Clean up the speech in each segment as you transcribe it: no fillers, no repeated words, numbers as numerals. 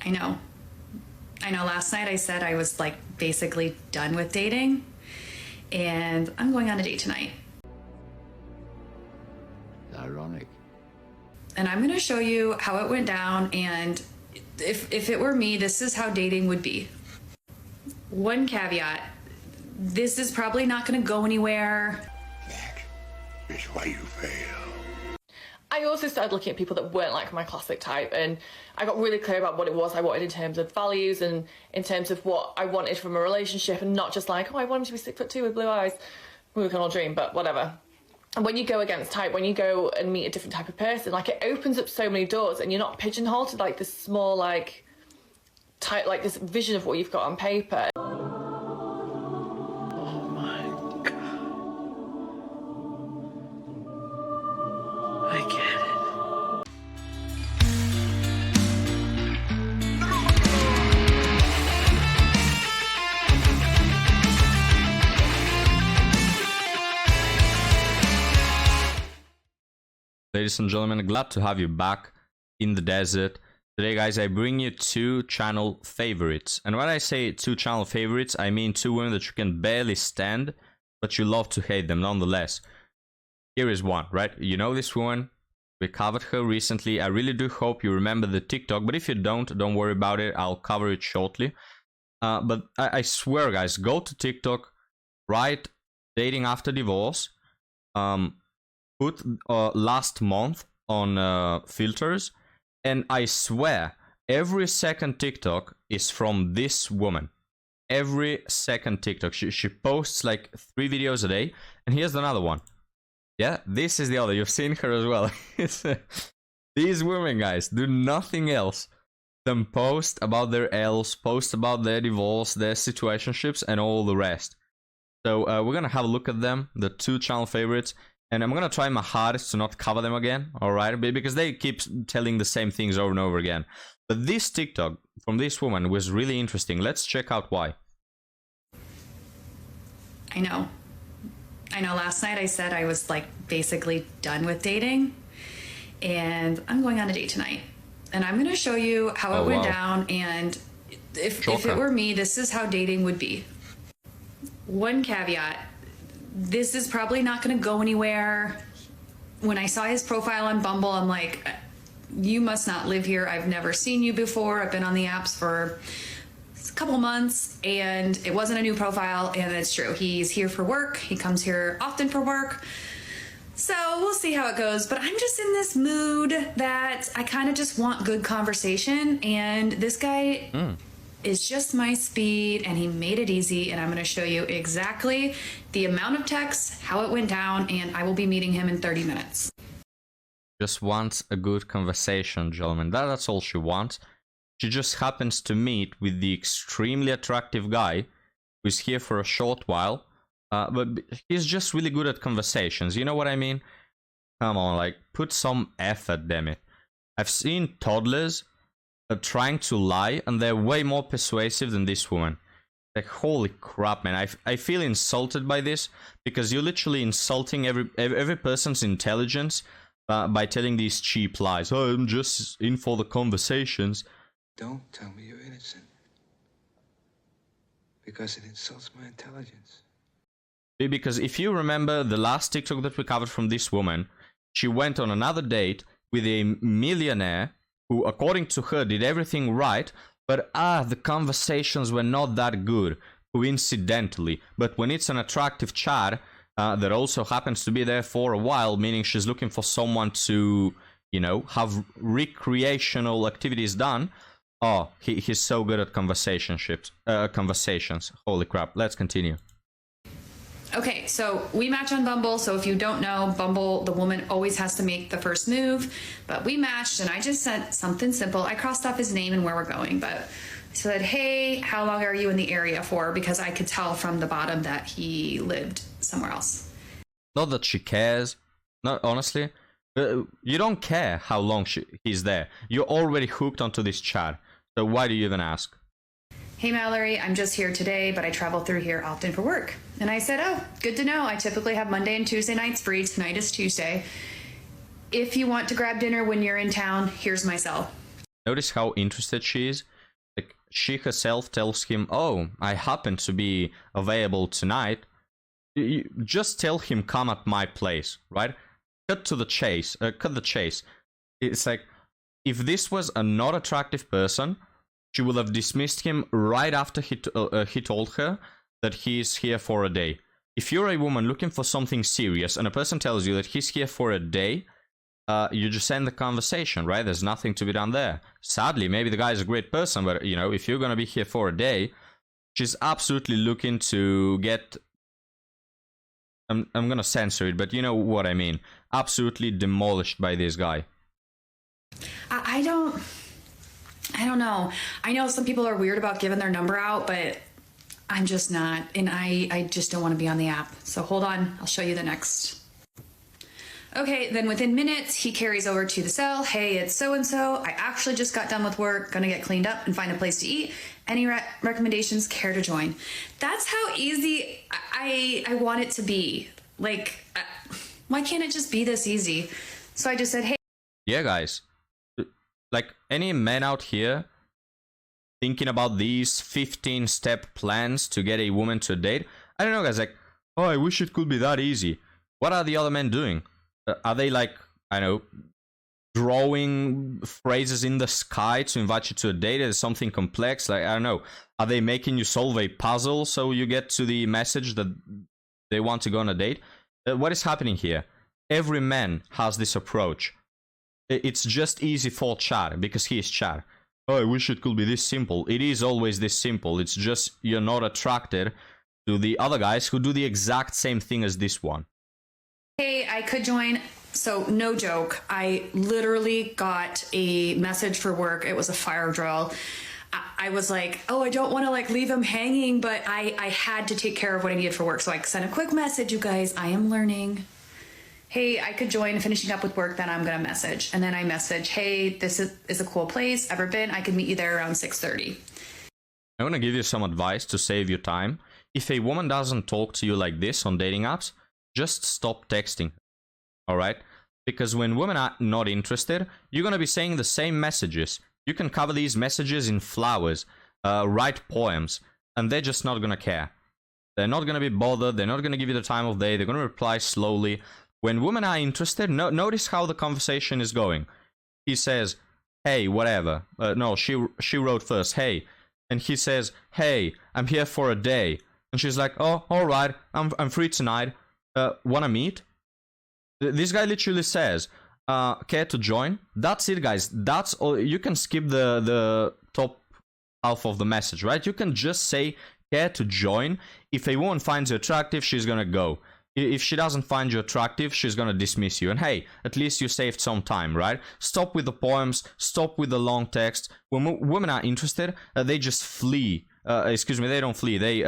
I know. I know last night I said I was like basically done with dating, and I'm going on a date tonight. Ironic. And I'm going to show you how it went down, and if it were me, this is how dating would be. One caveat, this is probably not going to go anywhere. That is why you fail. I also started looking at people that weren't like my classic type, and I got really clear about what it was I wanted in terms of values and in terms of what I wanted from a relationship, and not just like, oh, I want him to be 6'2" with blue eyes. We can all dream, but whatever. And when you go against type, when you go and meet a different type of person, like it opens up so many doors, and you're not pigeonholed to like this small like type, like this vision of what you've got on paper. Oh my God. I get it. Ladies and gentlemen, glad to have you back in the desert. Today, guys, I bring you two channel favorites. And when I say two channel favorites, I mean two women that you can barely stand, but you love to hate them nonetheless. Here is one, right? You know this woman. We covered her recently. I really do hope you remember the TikTok, but if you don't worry about it. I'll cover it shortly. But I swear, guys, go to TikTok, write dating after divorce, put last month on filters, and I swear every second TikTok is from this woman. Every second TikTok. She posts like 3 videos a day, and here's another one. Yeah, this is the other. You've seen her as well. These women, guys, do nothing else than post about their else, post about their divorce, their situationships, and all the rest. So we're gonna have a look at them, the two channel favorites. And I'm going to try my hardest to not cover them again, alright? Because they keep telling the same things over and over again. But this TikTok from this woman was really interesting. Let's check out why. I know. Last night I said I was like basically done with dating, and I'm going on a date tonight. And I'm going to show you how it went down, and if it were me, this is how dating would be. One caveat. This is probably not going to go anywhere. When I saw his profile on Bumble, I'm like, you must not live here. I've never seen you before. I've been on the apps for a couple months, and it wasn't a new profile, and it's true. He's here for work. He comes here often for work. So we'll see how it goes. But I'm just in this mood that I kind of just want good conversation, and this guy... is just my speed, and he made it easy, and I'm going to show you exactly the amount of texts, how it went down, and I will be meeting him in 30 minutes. Just wants a good conversation, gentlemen. That's all she wants. She just happens to meet with the extremely attractive guy who's here for a short while, but he's just really good at conversations. You know what I mean? Come on, like, put some effort, damn it. I've seen toddlers trying to lie, and they're way more persuasive than this woman. Like, holy crap, man. I feel insulted by this, because you're literally insulting every person's intelligence by telling these cheap lies. Oh, I'm just in for the conversations. Don't tell me you're innocent. Because it insults my intelligence. Because if you remember the last TikTok that we covered from this woman, she went on another date with a millionaire who, according to her, did everything right, but the conversations were not that good, coincidentally. But when it's an attractive chat that also happens to be there for a while, meaning she's looking for someone to, you know, have recreational activities done, oh, he's so good at conversations. Holy crap, let's continue. Okay, so we match on Bumble. So if you don't know, Bumble, the woman always has to make the first move. But we matched, and I just sent something simple. I crossed off his name and where we're going, but I said, hey, how long are you in the area for? Because I could tell from the bottom that he lived somewhere else. Not that she cares. Not honestly. You don't care how long he's there. You're already hooked onto this chat. So why do you even ask? Hey Mallory, I'm just here today, but I travel through here often for work. And I said, oh, good to know. I typically have Monday and Tuesday nights free. Tonight is Tuesday. If you want to grab dinner when you're in town, here's my cell. Notice how interested she is. she herself tells him, oh, I happen to be available tonight, you just tell him, come at my place, right? Cut the chase. It's like, if this was a not attractive person, she would have dismissed him right after he told her that he's here for a day. If you're a woman looking for something serious and a person tells you that he's here for a day, you just end the conversation, right? There's nothing to be done there. Sadly, maybe the guy's a great person, but you know, if you're gonna be here for a day, she's absolutely looking to get, I'm gonna censor it, but you know what I mean, absolutely demolished by this guy. I don't know. I know some people are weird about giving their number out, but I'm just not, and I just don't want to be on the app. So hold on, I'll show you the next. Okay, then within minutes, he carries over to the cell. Hey, it's so-and-so. I actually just got done with work, gonna get cleaned up and find a place to eat. Any recommendations? Care to join? That's how easy I want it to be. Like, why can't it just be this easy? So I just said, hey. Yeah, guys. Like, any men out here thinking about these 15-step plans to get a woman to a date? I don't know, guys. Like, oh, I wish it could be that easy. What are the other men doing? Are they, like, I know, drawing phrases in the sky to invite you to a date? Is something complex? Like, I don't know. Are they making you solve a puzzle so you get to the message that they want to go on a date? What is happening here? Every man has this approach. It's just easy for Chad, because he is Chad. Oh, I wish it could be this simple. It is always this simple. It's just you're not attracted to the other guys who do the exact same thing as this one. Hey, I could join. So no joke, I literally got a message for work. It was a fire drill. I was like, oh, I don't want to like leave him hanging, but I had to take care of what I needed for work. So I sent a quick message, you guys, I am learning. Hey, I could join, finishing up with work, then I'm going to message. And then I message, hey, this is a cool place. Ever been? I could meet you there around 6:30. I want to give you some advice to save you time. If a woman doesn't talk to you like this on dating apps, just stop texting. All right? Because when women are not interested, you're going to be saying the same messages. You can cover these messages in flowers, write poems, and they're just not going to care. They're not going to be bothered. They're not going to give you the time of day. They're going to reply slowly. When women are interested, notice how the conversation is going. He says, hey, whatever. No, she wrote first, hey. And he says, hey, I'm here for a day. And she's like, oh, all right, I'm free tonight. Wanna meet? This guy literally says, care to join? That's it, guys. That's all. You can skip the top half of the message, right? You can just say, care to join. If a woman finds you attractive, she's gonna go. If she doesn't find you attractive, she's gonna dismiss you. And hey, at least you saved some time, right? Stop with the poems, stop with the long text. When women are interested, they just flee. Excuse me, they don't flee. They,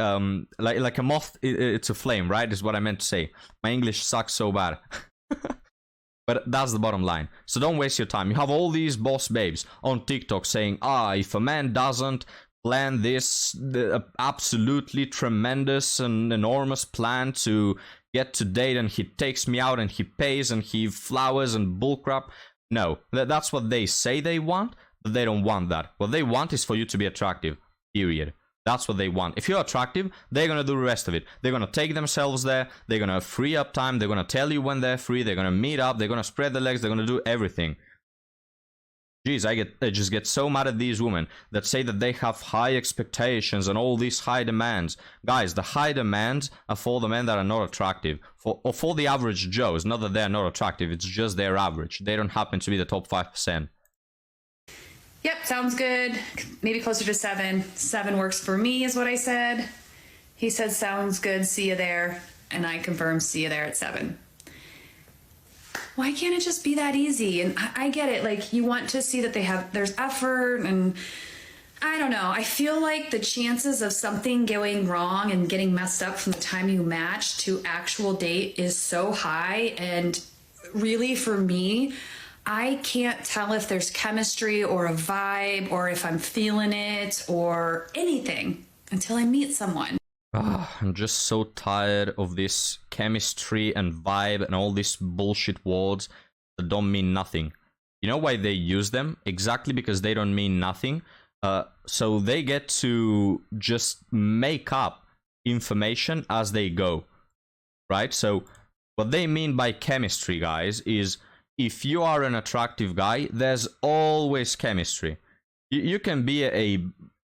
like a moth, it's a flame, right? Is what I meant to say. My English sucks so bad. But that's the bottom line. So don't waste your time. You have all these boss babes on TikTok saying, if a man doesn't plan this absolutely tremendous and enormous plan to get to date, and he takes me out and he pays and he flowers and bullcrap. No, that's what they say they want, but they don't want that. What they want is for you to be attractive, period. That's what they want. If you're attractive, they're going to do the rest of it. They're going to take themselves there. They're going to free up time. They're going to tell you when they're free. They're going to meet up. They're going to spread their legs. They're going to do everything. Jeez, I just get so mad at these women that say that they have high expectations and all these high demands. Guys, the high demands are for the men that are not attractive. Or for the average Joes. Not that they're not attractive. It's just their average. They don't happen to be the top 5%. Yep, sounds good. Maybe closer to 7. 7 works for me is what I said. He said, sounds good. See you there. And I confirmed, see you there at 7. Why can't it just be that easy? And I get it. Like, you want to see that there's effort, and I don't know. I feel like the chances of something going wrong and getting messed up from the time you match to actual date is so high. And really, for me, I can't tell if there's chemistry or a vibe or if I'm feeling it or anything until I meet someone. I'm just so tired of this chemistry and vibe and all these bullshit words that don't mean nothing. You know why they use them? Exactly because they don't mean nothing. So they get to just make up information as they go, right? So what they mean by chemistry, guys, is if you are an attractive guy, there's always chemistry. You can be a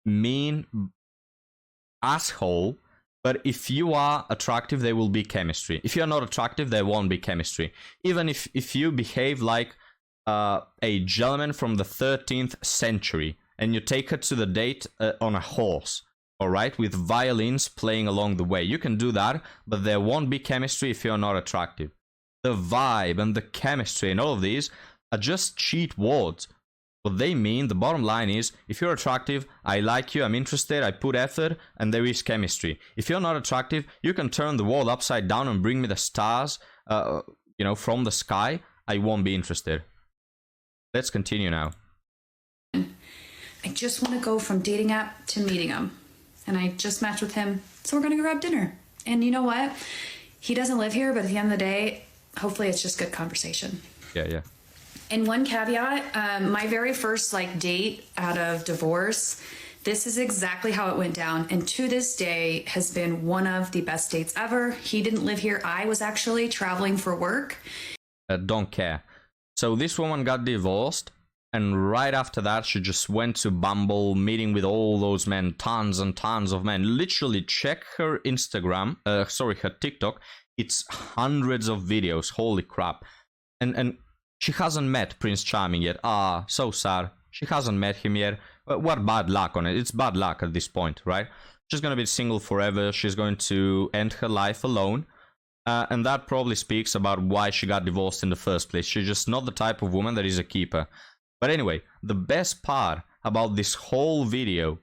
mean asshole, but if you are attractive, there will be chemistry. If you're not attractive, there won't be chemistry. Even if you behave like a gentleman from the 13th century and you take her to the date on a horse, all right, with violins playing along the way, you can do that, but there won't be chemistry if you're not attractive. The vibe and the chemistry and all of these are just cheat words. What they mean, the bottom line is, if you're attractive, I like you, I'm interested, I put effort, and there is chemistry. If you're not attractive, you can turn the world upside down and bring me the stars, from the sky. I won't be interested. Let's continue now. I just want to go from dating app to meeting him. And I just matched with him, so we're going to grab dinner. And you know what? He doesn't live here, but at the end of the day, hopefully it's just good conversation. Yeah. And one caveat, my very first date out of divorce, this is exactly how it went down. And to this day has been one of the best dates ever. He didn't live here. I was actually traveling for work. Don't care. So this woman got divorced, and right after that, she just went to Bumble, meeting with all those men, tons and tons of men. Literally, check her Instagram, her TikTok. It's hundreds of videos. Holy crap. And she hasn't met Prince Charming yet. So sad. She hasn't met him yet. What bad luck on it. It's bad luck at this point, right? She's going to be single forever. She's going to end her life alone. And that probably speaks about why she got divorced in the first place. She's just not the type of woman that is a keeper. But anyway, the best part about this whole video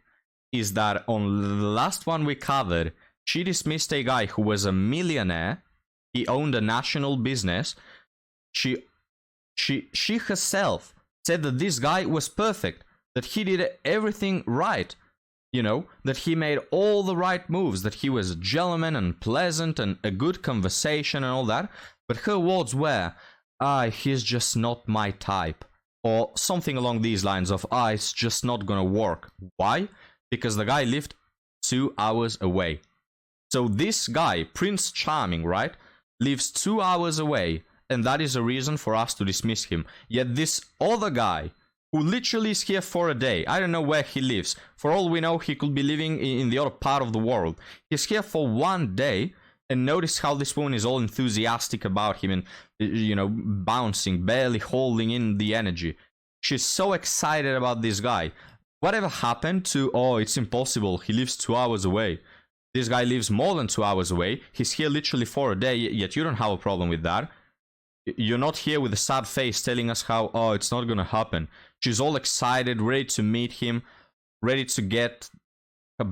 is that on the last one we covered, she dismissed a guy who was a millionaire. He owned a national business. She herself said that this guy was perfect, that he did everything right, that he made all the right moves, that he was a gentleman and pleasant and a good conversation and all that. But her words were, he's just not my type. Or something along these lines of, it's just not gonna work. Why? Because the guy lived 2 hours away. So this guy, Prince Charming, right, lives 2 hours away, and that is a reason for us to dismiss him. Yet this other guy, who literally is here for a day, I don't know where he lives. For all we know, he could be living in the other part of the world. He's here for 1 day, and notice how this woman is all enthusiastic about him and, bouncing, barely holding in the energy. She's so excited about this guy. Whatever happened to, it's impossible, he lives 2 hours away. This guy lives more than 2 hours away. He's here literally for a day, yet you don't have a problem with that. You're not here with a sad face telling us how, it's not gonna happen. She's all excited, ready to meet him, ready to get her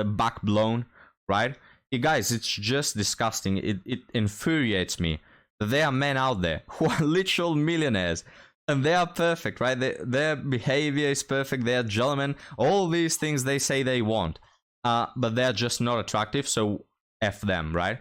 back blown, right? Guys, it's just disgusting. It infuriates me that there are men out there who are literal millionaires, and they are perfect, right? Their behavior is perfect, they're gentlemen, all these things they say they want, but they're just not attractive, so F them, right?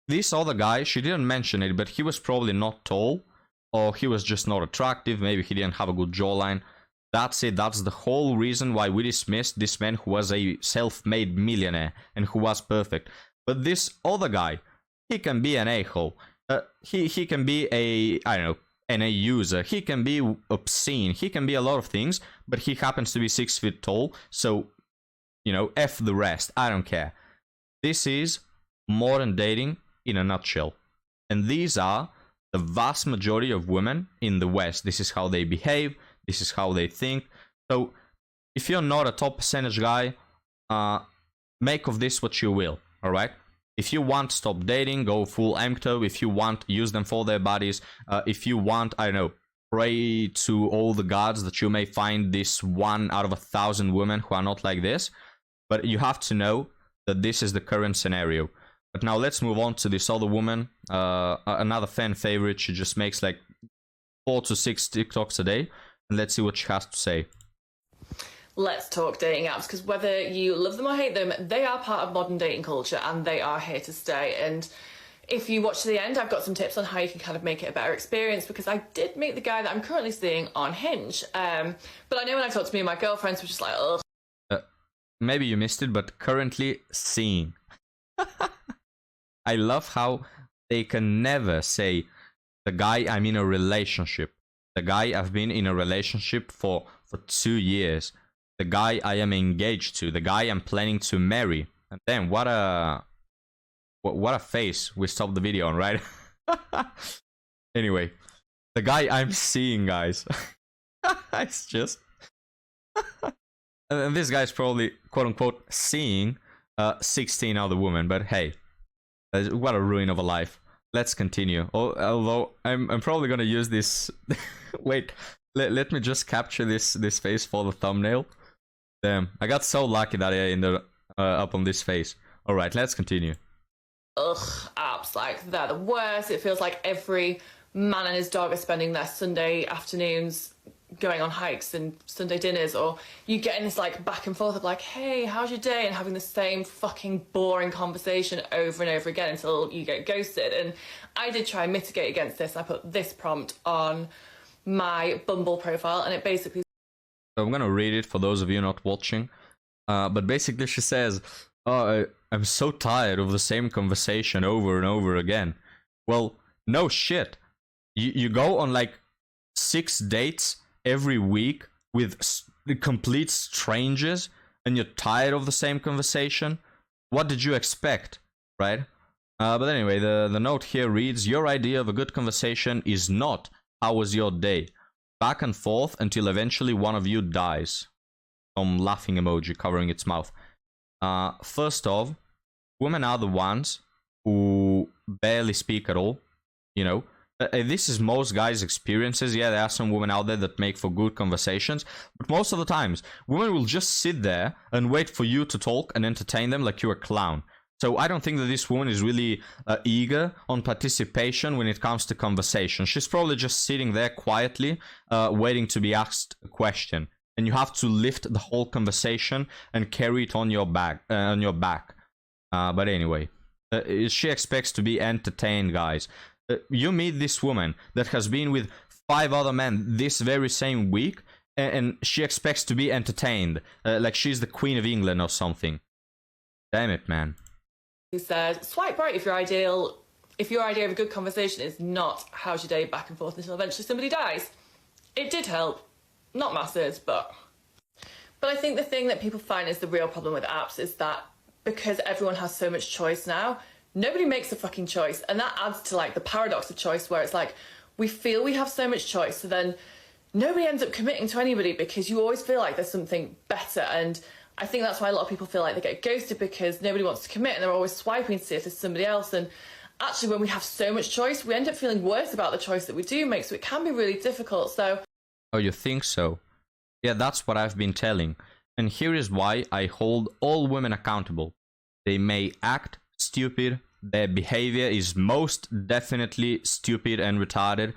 This other guy, she didn't mention it, but he was probably not tall, or he was just not attractive, maybe he didn't have a good jawline. That's it, that's the whole reason why we dismissed this man who was a self-made millionaire and who was perfect. But this other guy, he can be an a-hole. He can be an user. He can be obscene. He can be a lot of things, but he happens to be 6 feet tall, so, F the rest. I don't care. This is modern dating in a nutshell. And these are the vast majority of women in the West. This is how they behave. This is how they think. So if you're not a top percentage guy, make of this what you will, all right? If you want, stop dating, go full empto. If you want, use them for their bodies. If you want, pray to all the gods that you may find this 1 out of 1,000 women who are not like this. But you have to know that this is the current scenario. But now let's move on to this other woman, another fan favorite. She just makes 4 to 6 TikToks a day. And let's see what she has to say. Let's talk dating apps, because whether you love them or hate them, they are part of modern dating culture and they are here to stay. And if you watch to the end, I've got some tips on how you can kind of make it a better experience, because I did meet the guy that I'm currently seeing on Hinge. But I know when I talked to me and my girlfriends, were just like, ugh. Maybe you missed it, but currently seeing. I love how they can never say the guy I'm in a relationship, the guy I've been in a relationship for 2 years, the guy I am engaged to, the guy I'm planning to marry. And then what a face we stopped the video on, right? Anyway, the guy I'm seeing, guys. It's just and this guy's probably quote unquote seeing 16 other women, but hey, what a ruin of a life. Let's continue. Although I'm probably gonna use this. Wait, let me just capture this face for the thumbnail. Damn, I got so lucky that I ended up on this face. All right, let's continue. Ugh, apps, like, they're the worst. It feels like every man and his dog are spending their Sunday afternoons going on hikes and Sunday dinners, or you get in this like back and forth of like, hey, how's your day, and having the same fucking boring conversation over and over again until you get ghosted. And I did try and mitigate against this. I put this prompt on my Bumble profile, and it basically, so I'm gonna read it for those of you not watching, but basically she says, oh, I'm so tired of the same conversation over and over again. Well, no shit. You go on like 6 dates every week with complete strangers, and you're tired of the same conversation. What did you expect, right? But anyway, the note here reads, your idea of a good conversation is not, how was your day? Back and forth until eventually one of you dies. Some laughing emoji covering its mouth. First off, women are the ones who barely speak at all, you know. This is most guys' experiences. Yeah, there are some women out there that make for good conversations, but most of the times, women will just sit there and wait for you to talk and entertain them like you're a clown. So I don't think that this woman is really eager on participation when it comes to conversation. She's probably just sitting there quietly, waiting to be asked a question. And you have to lift the whole conversation and carry it on your back. But anyway, she expects to be entertained, guys. You meet this woman that has been with 5 other men this very same week, and she expects to be entertained, like she's the Queen of England or something. Damn it, man. he said, swipe right if your idea of a good conversation is not how's your day back and forth until eventually somebody dies. It did help. Not masses, but I think the thing that people find is the real problem with apps is that because everyone has so much choice now, nobody makes a fucking choice. And that adds to like the paradox of choice, where it's like we feel we have so much choice, so then nobody ends up committing to anybody because you always feel like there's something better. And I think that's why a lot of people feel like they get ghosted, because nobody wants to commit and they're always swiping to see if there's somebody else. And actually, when we have so much choice, we end up feeling worse about the choice that we do make, so it can be really difficult. So oh, you think so? Yeah, that's what I've been telling. And here is why I hold all women accountable. They may act stupid, their behavior is most definitely stupid and retarded,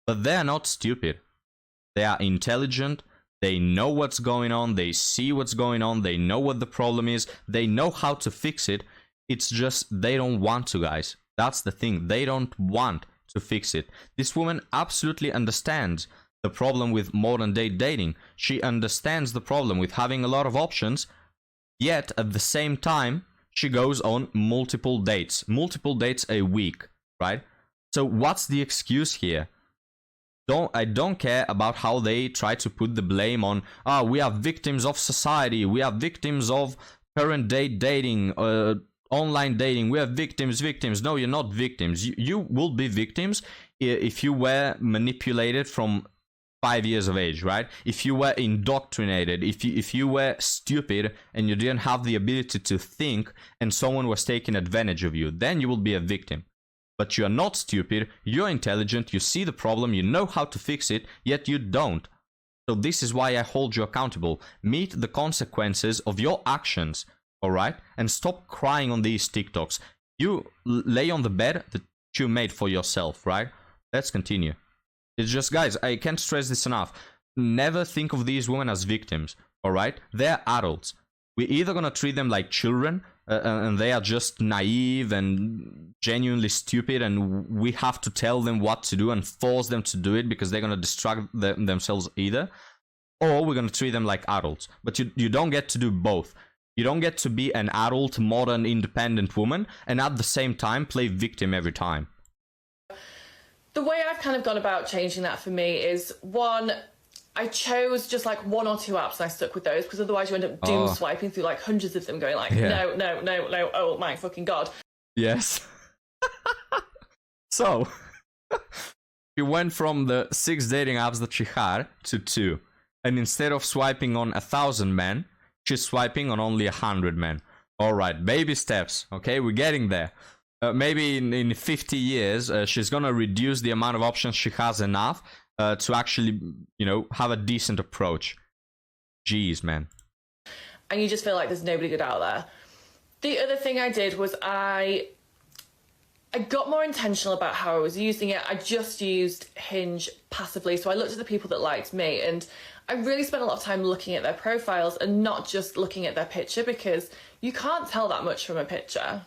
but they are not stupid. They are intelligent, they know what's going on, they see what's going on, they know what the problem is, they know how to fix it. It's just they don't want to, guys. That's the thing, they don't want to fix it. This woman absolutely understands the problem with modern day dating. She understands the problem with having a lot of options, yet at the same time, she goes on multiple dates a week, right? So what's the excuse here? I don't care about how they try to put the blame on, we are victims of society, we are victims of current day dating, online dating, we are victims. No, you're not victims. You will be victims if you were manipulated from 5 years of age, right? If you were indoctrinated, if you were stupid and you didn't have the ability to think and someone was taking advantage of you, then you will be a victim. But you're not stupid, you're intelligent, you see the problem, you know how to fix it, yet you don't. So this is why I hold you accountable. Meet the consequences of your actions, alright? And stop crying on these TikToks. You lay on the bed that you made for yourself, right? Let's continue. It's just, guys, I can't stress this enough. Never think of these women as victims, alright? They're adults. We're either gonna treat them like children and they are just naive and genuinely stupid, and we have to tell them what to do and force them to do it because they're going to distract themselves either, or we're going to treat them like adults. But you don't get to do both. You don't get to be an adult, modern, independent woman and at the same time play victim every time. The way I've kind of gone about changing that for me is, one, I chose just like 1 or 2 apps and I stuck with those, because otherwise you end up doom swiping through like hundreds of them going like, no, oh my fucking God. Yes. So, she went from the 6 dating apps that she had to 2. And instead of swiping on 1,000 men, she's swiping on only 100 men. All right, baby steps. Okay, we're getting there. Maybe in 50 years, she's gonna reduce the amount of options she has enough to actually, have a decent approach. Jeez, man. And you just feel like there's nobody good out there. The other thing I did was I got more intentional about how I was using it. I just used Hinge passively. So I looked at the people that liked me, and I really spent a lot of time looking at their profiles and not just looking at their picture, because you can't tell that much from a picture.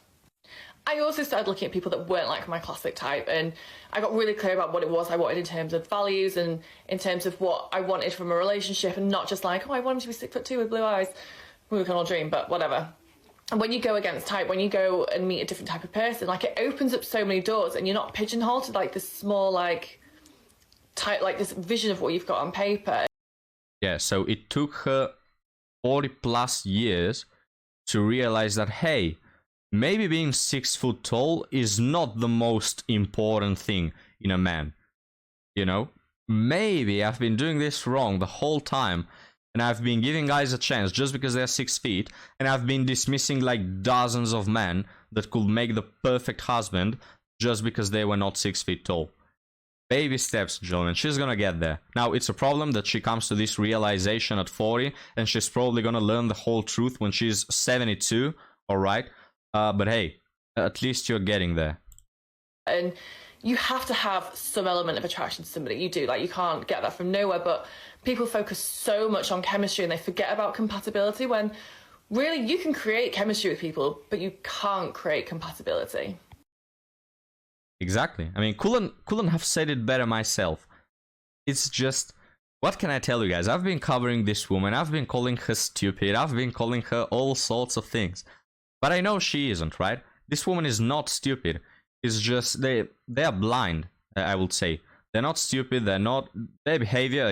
I also started looking at people that weren't like my classic type, and I got really clear about what it was I wanted in terms of values and in terms of what I wanted from a relationship, and not just like, oh, I want him to be 6'2" with blue eyes. We can all dream, but whatever. And when you go against type, when you go and meet a different type of person, like, it opens up so many doors, and you're not pigeonholed to like this small like type, like this vision of what you've got on paper. Yeah, so it took her 40 plus years to realize that, hey, maybe being 6 foot tall is not the most important thing in a man. Maybe I've been doing this wrong the whole time, and I've been giving guys a chance just because they're 6 feet, and I've been dismissing like dozens of men that could make the perfect husband just because they were not 6 feet tall. Baby steps, gentlemen. She's gonna get there. Now, it's a problem that she comes to this realization at 40, and she's probably gonna learn the whole truth when she's 72, alright? But hey, at least you're getting there. And you have to have some element of attraction to somebody. You do. Like, you can't get that from nowhere, but people focus so much on chemistry and they forget about compatibility, when really you can create chemistry with people, but you can't create compatibility. Exactly. I mean, couldn't have said it better myself. It's just, what can I tell you guys? I've been covering this woman. I've been calling her stupid. I've been calling her all sorts of things. But I know she isn't, right? This woman is not stupid. It's just they are blind, I would say. They're not stupid. Their behavior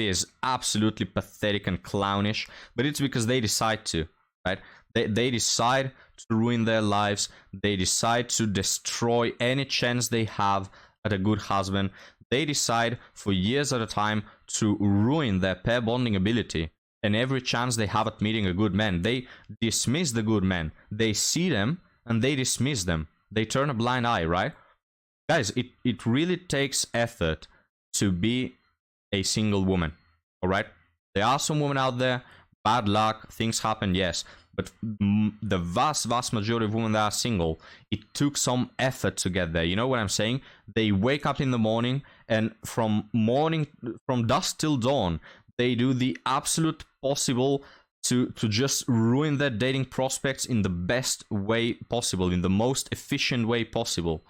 is absolutely pathetic and clownish. But it's because they decide to, right? They decide to ruin their lives. They decide to destroy any chance they have at a good husband. They decide for years at a time to ruin their pair bonding ability and every chance they have at meeting a good man. They dismiss the good men. They see them and they dismiss them. They turn a blind eye, right? Guys, it really takes effort to be a single woman, all right? There are some women out there, bad luck, things happen, yes. But the vast majority of women that are single, it took some effort to get there. You know what I'm saying? They wake up in the morning, and from dusk till dawn, they do the absolute possible to just ruin their dating prospects in the best way possible, in the most efficient way possible.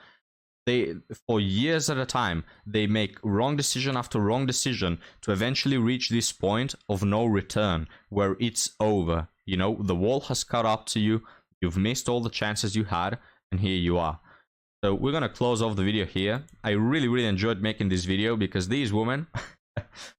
For years at a time, they make wrong decision after wrong decision to eventually reach this point of no return, where it's over. The wall has caught up to you, you've missed all the chances you had, and here you are. So we're gonna close off the video here. I really enjoyed making this video because these women,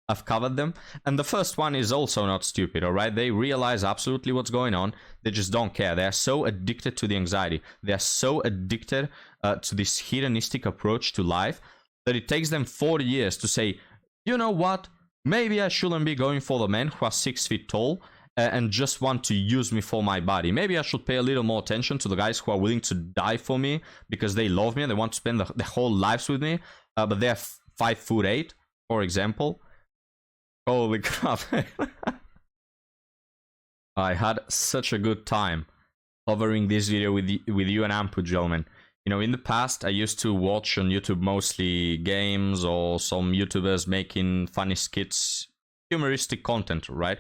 I've covered them. And the first one is also not stupid, alright? They realize absolutely what's going on. They just don't care. They are so addicted to the anxiety. They are so addicted to this hedonistic approach to life that it takes them 40 years to say, you know what? Maybe I shouldn't be going for the men who are 6 feet tall and just want to use me for my body. Maybe I should pay a little more attention to the guys who are willing to die for me because they love me and they want to spend their whole lives with me, but they're 5'8", for example. Holy crap. I had such a good time covering this video with you and Ampu, gentlemen. In the past, I used to watch on YouTube mostly games or some YouTubers making funny skits, humoristic content, right?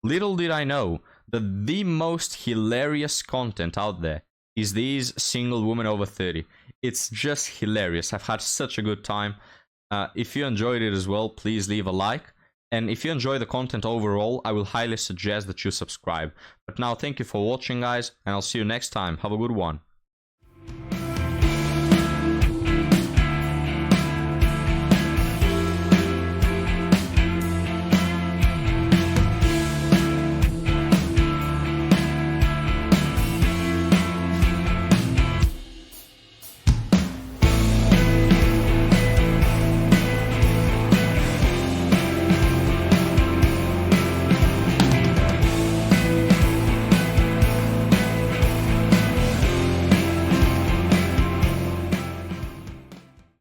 Little did I know that the most hilarious content out there is these single women over 30. It's just hilarious. I've had such a good time. If you enjoyed it as well, please leave a like. And if you enjoy the content overall, I will highly suggest that you subscribe. But now, thank you for watching, guys, and I'll see you next time. Have a good one.